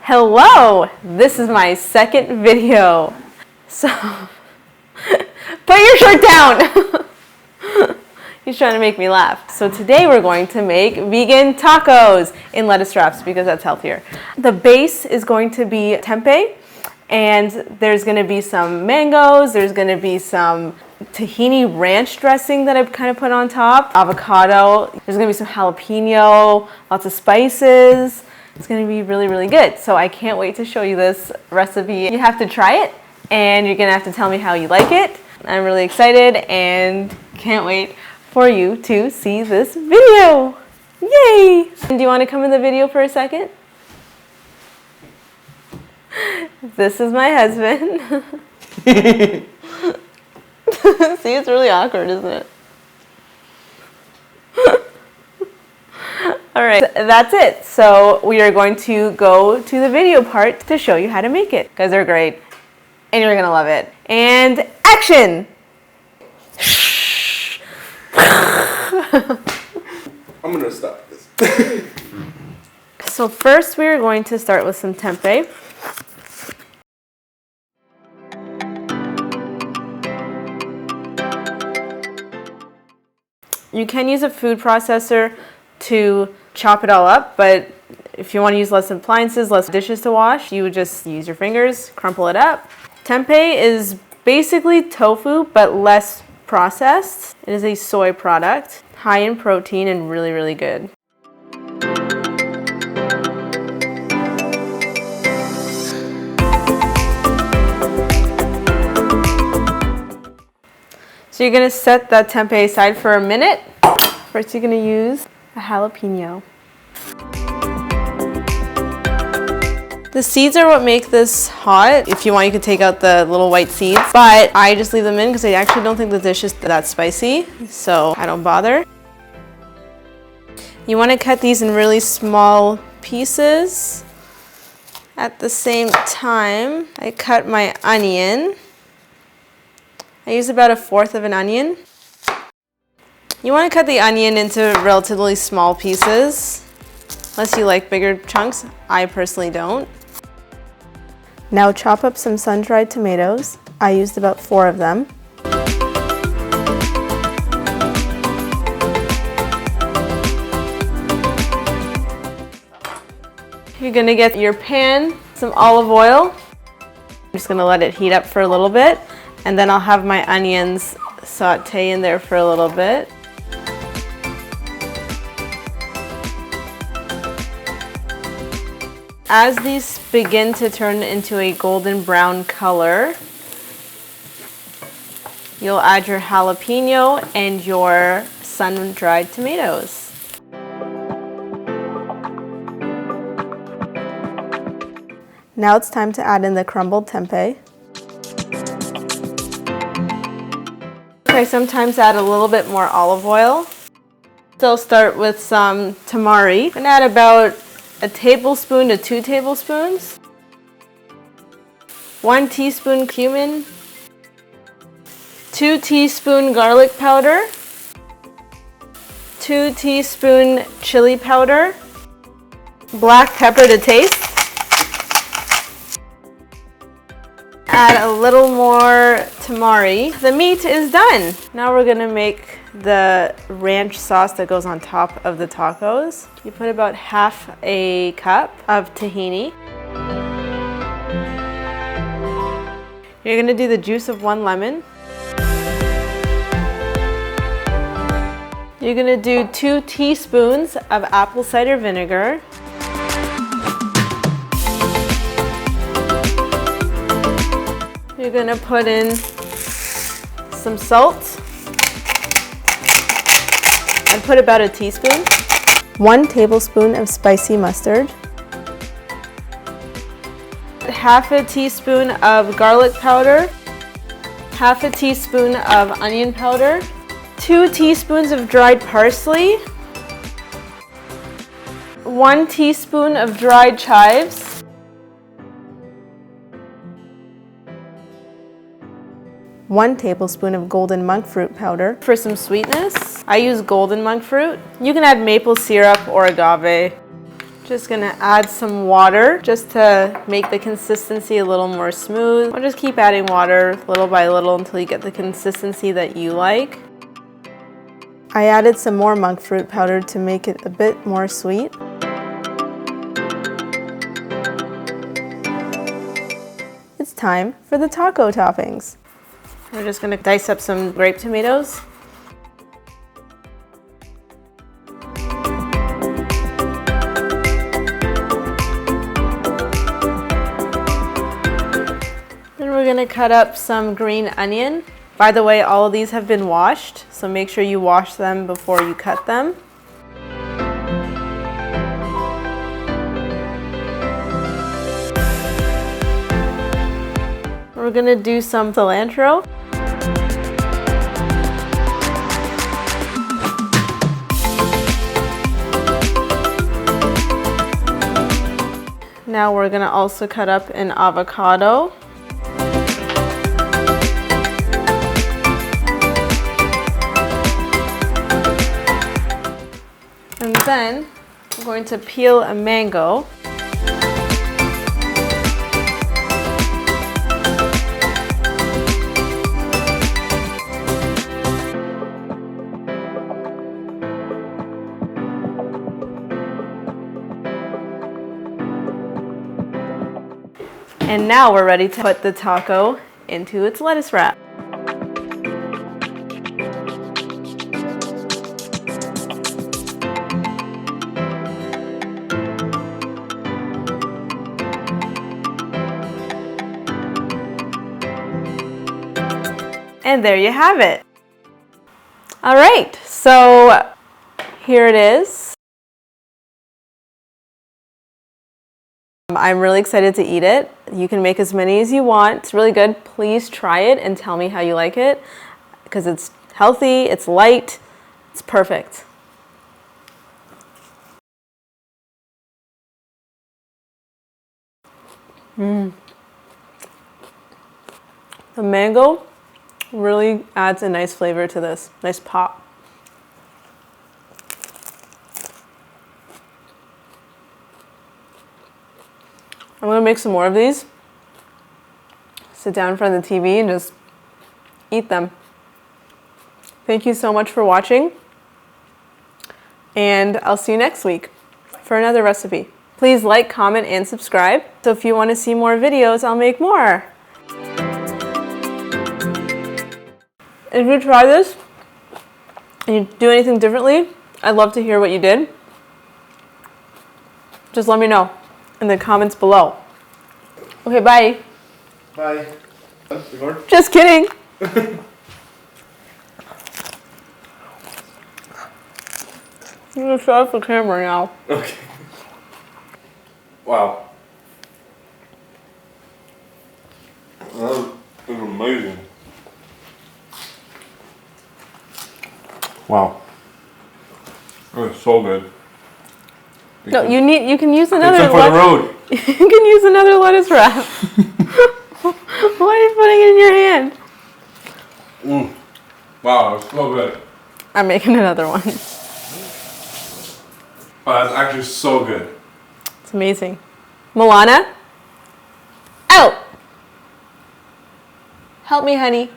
Hello! This is my second video. So, put your shirt down! He's trying to make me laugh. So today we're going to make vegan tacos in lettuce wraps because that's healthier. The base is going to be tempeh, and there's going to be some mangoes, there's going to be some tahini-ranch dressing that I've kind of put on top, avocado, there's going to be some jalapeno, lots of spices. It's going to be really, really good. So I can't wait to show you this recipe. You have to try it, and you're going to have to tell me how you like it. I'm really excited and can't wait for you to see this video. Yay! Do you want to come in the video for a second? This is my husband. See, it's really awkward, isn't it? All right, that's it. So we are going to go to the video part to show you how to make it, because they're great and you're gonna love it. And action! I'm gonna stop this. So first we are going to start with some tempeh. You can use a food processor to chop it all up, but if you want to use less appliances, less dishes to wash, you would just use your fingers, crumple it up. Tempeh is basically tofu, but less processed. It is a soy product, high in protein and really, really good. So you're gonna set that tempeh aside for a minute. First, you're gonna use a jalapeno. The seeds are what make this hot. If you want, you can take out the little white seeds, but I just leave them in because I actually don't think the dish is that spicy, so I don't bother. You want to cut these in really small pieces. At the same time, I cut my onion. I use about 1/4 of an onion. You want to cut the onion into relatively small pieces, unless you like bigger chunks. I personally don't. Now chop up some sun-dried tomatoes. I used about 4 of them. You're gonna get your pan, some olive oil. I'm just gonna let it heat up for a little bit, and then I'll have my onions saute in there for a little bit. As these begin to turn into a golden brown color, you'll add your jalapeno and your sun-dried tomatoes. Now it's time to add in the crumbled tempeh. I sometimes add a little bit more olive oil. So I'll start with some tamari. I'm gonna add about 1 tablespoon to 2 tablespoons. 1 teaspoon cumin. 2 teaspoon garlic powder. 2 teaspoon chili powder. Black pepper to taste. Add a little more tamari. The meat is done. Now we're gonna make the ranch sauce that goes on top of the tacos. You put about 1/2 a cup of tahini. You're gonna do the juice of 1 lemon. You're gonna do 2 teaspoons of apple cider vinegar. You're gonna put in some salt. I'd put about 1 teaspoon. 1 tablespoon of spicy mustard. 1/2 teaspoon of garlic powder. 1/2 teaspoon of onion powder. 2 teaspoons of dried parsley. 1 teaspoon of dried chives. 1 tablespoon of golden monk fruit powder. For some sweetness, I use golden monk fruit. You can add maple syrup or agave. Just gonna add some water just to make the consistency a little more smooth. Or just keep adding water little by little until you get the consistency that you like. I added some more monk fruit powder to make it a bit more sweet. It's time for the taco toppings. We're just gonna dice up some grape tomatoes. Then we're gonna cut up some green onion. By the way, all of these have been washed, so make sure you wash them before you cut them. We're gonna do some cilantro. Now we're gonna also cut up an avocado. And then I'm going to peel a mango. And now we're ready to put the taco into its lettuce wrap. And there you have it. All right, so here it is. I'm really excited to eat it. You can make as many as you want. It's really good. Please try it and tell me how you like it because it's healthy, it's light, it's perfect. The mango really adds a nice flavor to this, nice pop. I'm gonna make some more of these. Sit down in front of the TV and just eat them. Thank you so much for watching. And I'll see you next week for another recipe. Please like, comment, and subscribe. So if you want to see more videos, I'll make more. If you try this and you do anything differently, I'd love to hear what you did. Just let me know in the comments below. Okay, bye. Bye. Just kidding. I'm gonna shut off the camera now. Okay. Wow. That is amazing. Wow. That is so good. No, you can use another Except for the road. You can use another lettuce wrap. Why are you putting it in your hand? Wow, it's so good. I'm making another one. Wow, that's actually so good. It's amazing. Milana? Out! Help me, honey.